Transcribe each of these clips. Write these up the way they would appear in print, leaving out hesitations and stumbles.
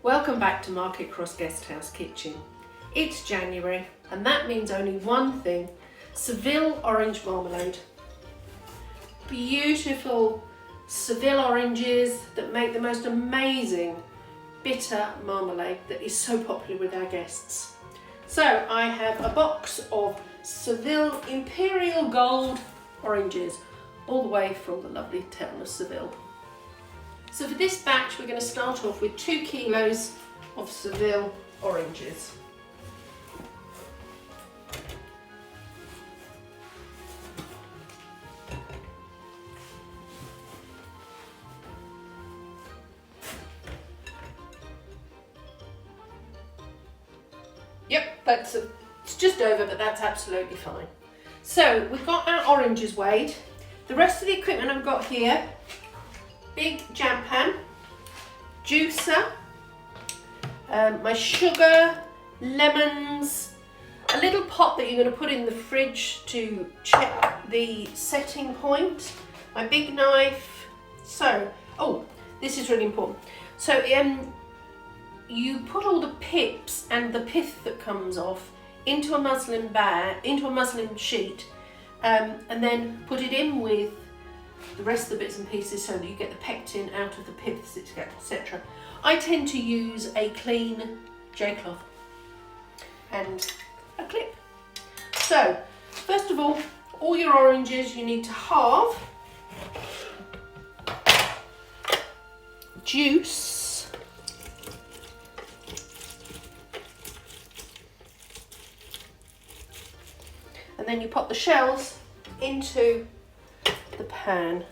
Welcome back to Market Cross Guesthouse Kitchen. It's January and that means only one thing, Seville orange marmalade. Beautiful Seville oranges that make the most amazing bitter marmalade that is so popular with our guests. So I have a box of Seville Imperial Gold oranges, all the way from the lovely town of Seville. So for this batch we're going to start off with 2 kilos of Seville oranges. Yep, it's just over, but that's absolutely fine. So we've got our oranges weighed. The rest of the equipment I've got here: big jam pan, juicer, my sugar, lemons, a little pot that you're going to put in the fridge to check the setting point, my big knife. So, oh, this is really important. So you put all the pips and the pith that comes off into a muslin bag, into a muslin sheet, and then put it in with the rest of the bits and pieces so that you get the pectin out of the piths, etc. I tend to use a clean J-cloth and a clip. So, first of all your oranges you need to halve, juice, and then you pop the shells into the pan.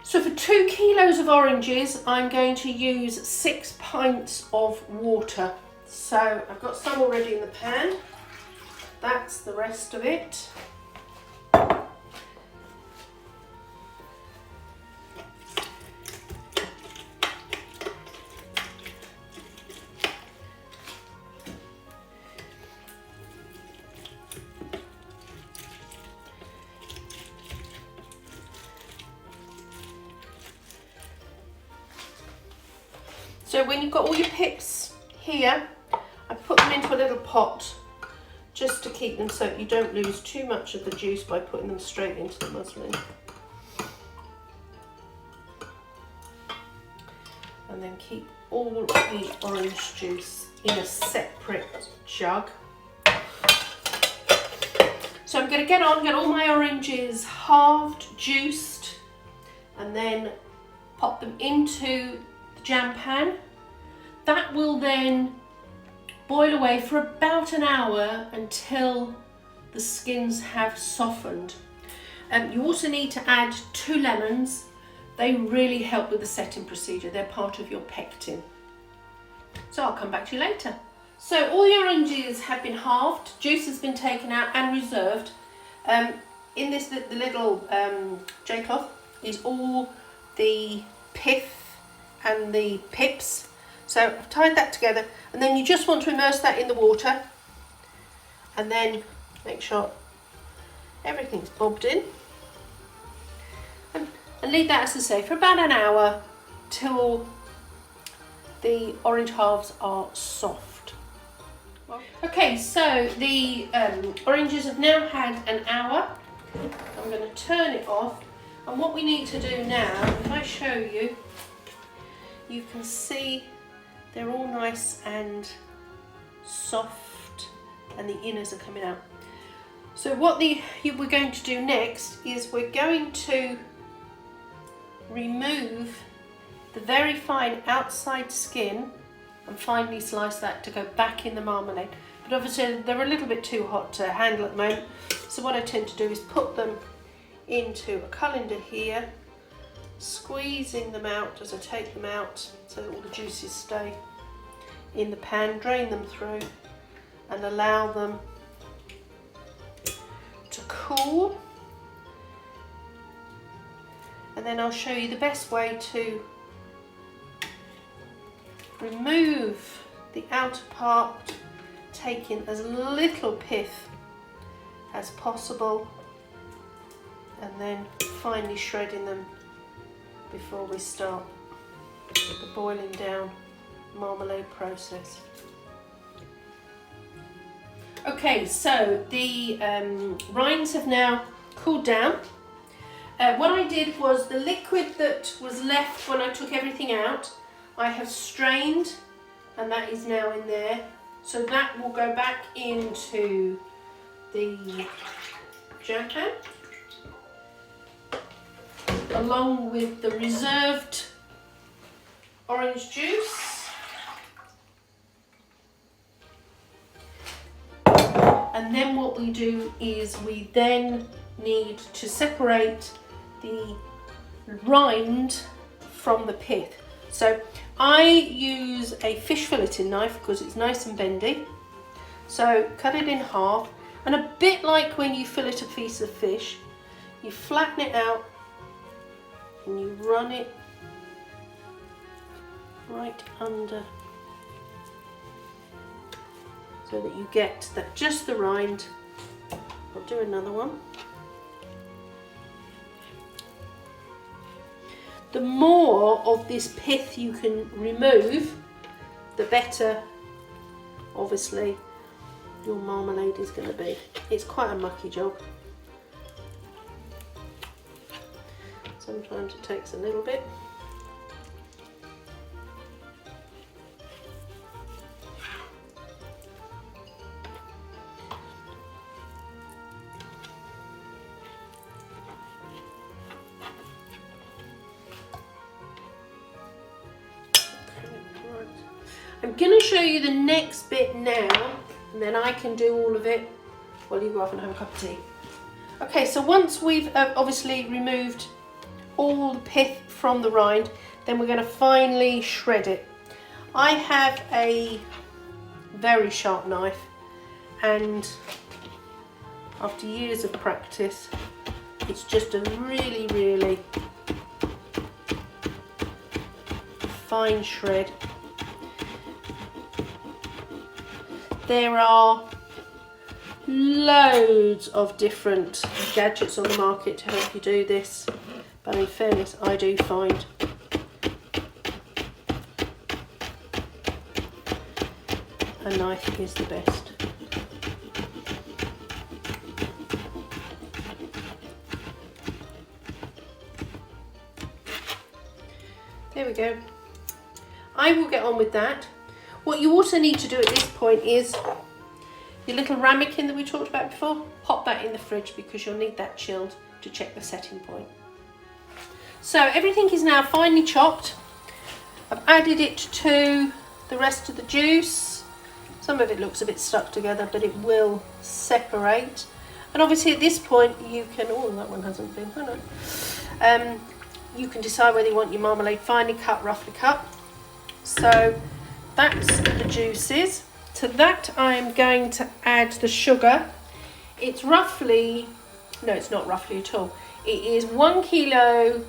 So for 2 kilos of oranges, I'm going to use 6 pints of water. So I've got some already in the pan. That's the rest of it. So when you've got all your pips here, I put them into a little pot just to keep them so you don't lose too much of the juice by putting them straight into the muslin. And then keep all the orange juice in a separate jug. So I'm going to get all my oranges halved, juiced, and then pop them into jam pan. That will then boil away for about an hour until the skins have softened. You also need to add 2 lemons. They really help with the setting procedure. They're part of your pectin. So I'll come back to you later. So all the oranges have been halved, juice has been taken out and reserved. In this the little J-cloth is all the pith and the pips. So I've tied that together, and then you just want to immerse that in the water and then make sure everything's bobbed in and leave that, as I say, for about an hour till the orange halves are soft. Okay, so the oranges have now had an hour. I'm going to turn it off, and what we need to do now, if I show you, you can see they're all nice and soft and the inners are coming out. So what we're going to do next is we're going to remove the very fine outside skin and finely slice that to go back in the marmalade. But obviously they're a little bit too hot to handle at the moment. So what I tend to do is put them into a colander here, squeezing them out as I take them out so that all the juices stay in the pan, drain them through and allow them to cool. And then I'll show you the best way to remove the outer part, taking as little pith as possible, and then finely shredding them before we start the boiling down marmalade process. Okay, so the rinds have now cooled down. What I did was the liquid that was left when I took everything out, I have strained, and that is now in there. So that will go back into the jam pan, along with the reserved orange juice. And then what we do is we then need to separate the rind from the pith. So I use a fish filleting knife because it's nice and bendy. So cut it in half, and a bit like when you fillet a piece of fish, you flatten it out and you run it right under, so that you get that just the rind. I'll do another one. The more of this pith you can remove, the better, obviously, your marmalade is going to be. It's quite a mucky job. Sometimes it takes a little bit. I'm going to show you the next bit now, and then I can do all of it while you go off and have a cup of tea. Okay, so once we've obviously removed all the pith from the rind, then we're going to finely shred it. I have a very sharp knife, and after years of practice, it's just a really, really fine shred. There are loads of different gadgets on the market to help you do this, but in fairness, I do find a knife is the best. There we go. I will get on with that. What you also need to do at this point is your little ramekin that we talked about before, pop that in the fridge because you'll need that chilled to check the setting point. So everything is now finely chopped. I've added it to the rest of the juice. Some of it looks a bit stuck together, but it will separate. And obviously at this point you can, oh, that one hasn't been, hold on. You can decide whether you want your marmalade finely cut, roughly cut. So that's the juices. To that I'm going to add the sugar. It's roughly, no, it's not roughly at all. It is 1 kilo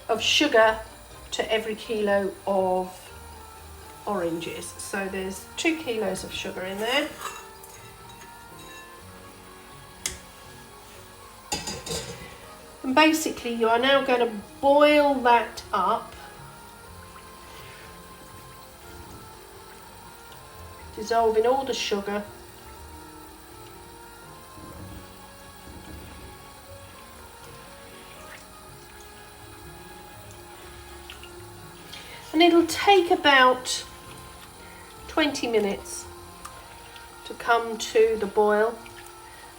of sugar to every kilo of oranges. So there's 2 kilos of sugar in there. And basically you are now going to boil that up, dissolving all the sugar. And it'll take about 20 minutes to come to the boil,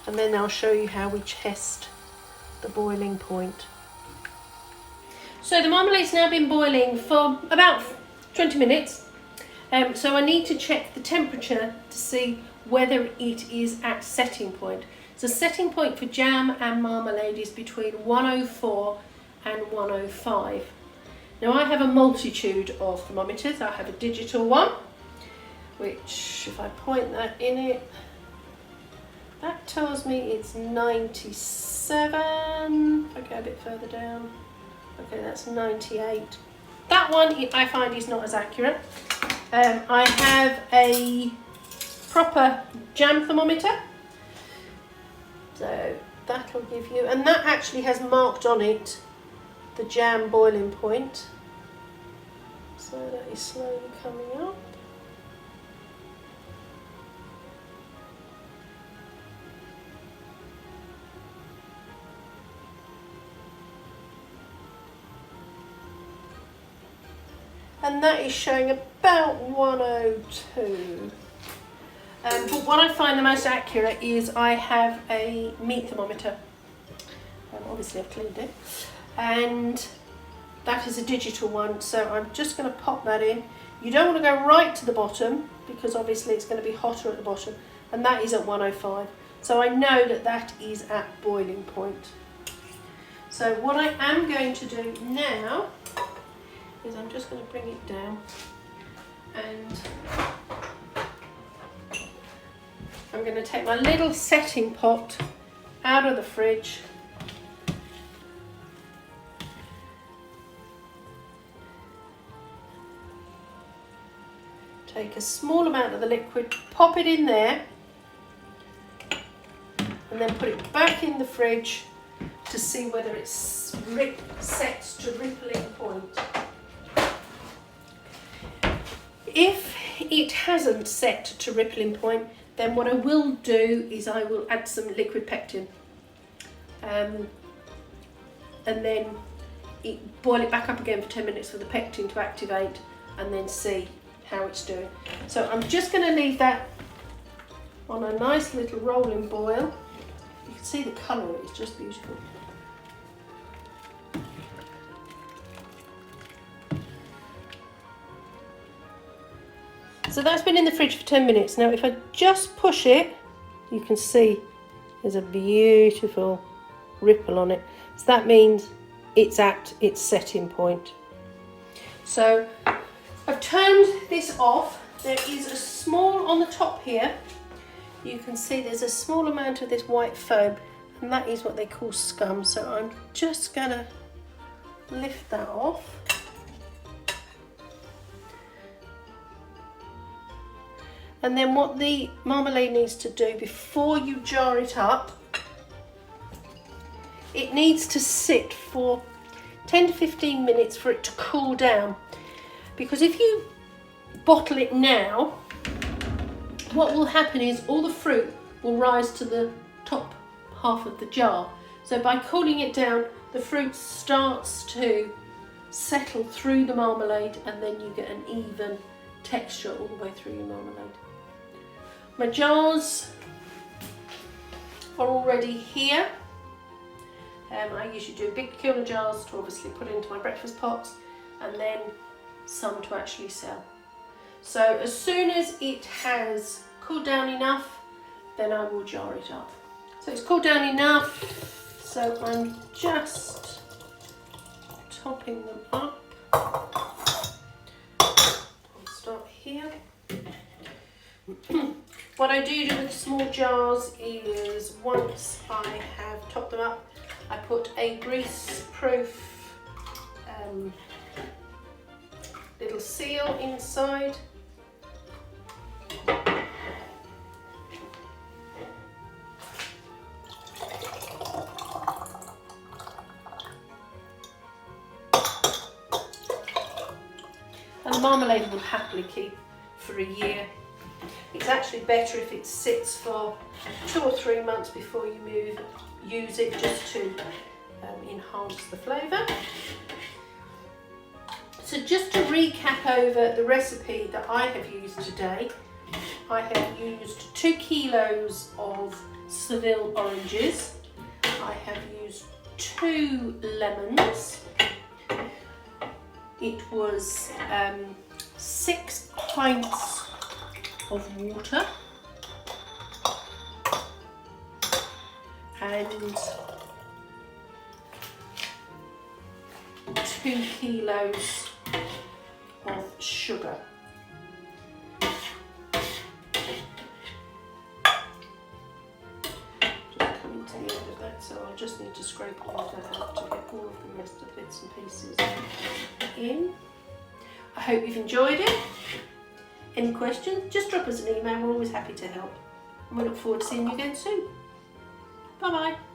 and then I'll show you how we test the boiling point. So the marmalade's now been boiling for about 20 minutes. So I need to check the temperature to see whether it is at setting point. So setting point for jam and marmalade is between 104 and 105. Now I have a multitude of thermometers. I have a digital one, which if I point that in it, that tells me it's 97. If I go a bit further down, okay, that's 98. That one I find is not as accurate. I have a proper jam thermometer. So that'll give you, and that actually has marked on it the jam boiling point. So that is slowly coming up. And that is showing about 102. But what I find the most accurate is I have a meat thermometer. Obviously I've cleaned it. And that is a digital one, so I'm just going to pop that in. You don't want to go right to the bottom because obviously it's going to be hotter at the bottom, and that is at 105. So I know that that is at boiling point. So what I am going to do now is I'm just going to bring it down, and I'm going to take my little setting pot out of the fridge. Take a small amount of the liquid, pop it in there, and then put it back in the fridge to see whether it's set to rippling point. If it hasn't set to rippling point, then what I will do is I will add some liquid pectin, and then boil it back up again for 10 minutes for the pectin to activate, and then see how it's doing. So I'm just going to leave that on a nice little rolling boil. You can see the colour, it's just beautiful. So that's been in the fridge for 10 minutes. Now if I just push it, you can see there's a beautiful ripple on it. So that means it's at its setting point. So I've turned this off. There is a small, on the top here, you can see there's a small amount of this white foam, and that is what they call scum. So I'm just going to lift that off. And then what the marmalade needs to do before you jar it up, it needs to sit for 10 to 15 minutes for it to cool down. Because if you bottle it now, what will happen is all the fruit will rise to the top half of the jar. So by cooling it down, the fruit starts to settle through the marmalade, and then you get an even texture all the way through your marmalade. My jars are already here. I usually do big kilo jars to obviously put into my breakfast pots, and then some to actually sell. So as soon as it has cooled down enough, then I will jar it up. So it's cooled down enough, so I'm just topping them up. I'll start here. What I do with small jars is once I have topped them up, I put a grease-proof little seal inside. And the marmalade will happily keep for a year. It's actually better if it sits for 2 or 3 months before you use it, just to enhance the flavour. So just to recap over the recipe that I have used today, I have used 2 kilos of Seville oranges. I have used 2 lemons. It was 6 pints of water and 2 kilos of sugar. Just coming to the end of that, so I just need to scrape all of that out to get all of the rest of the bits and pieces in. I hope you've enjoyed it. Any questions, just drop us an email, we're always happy to help. And we look forward to seeing you again soon. Bye bye.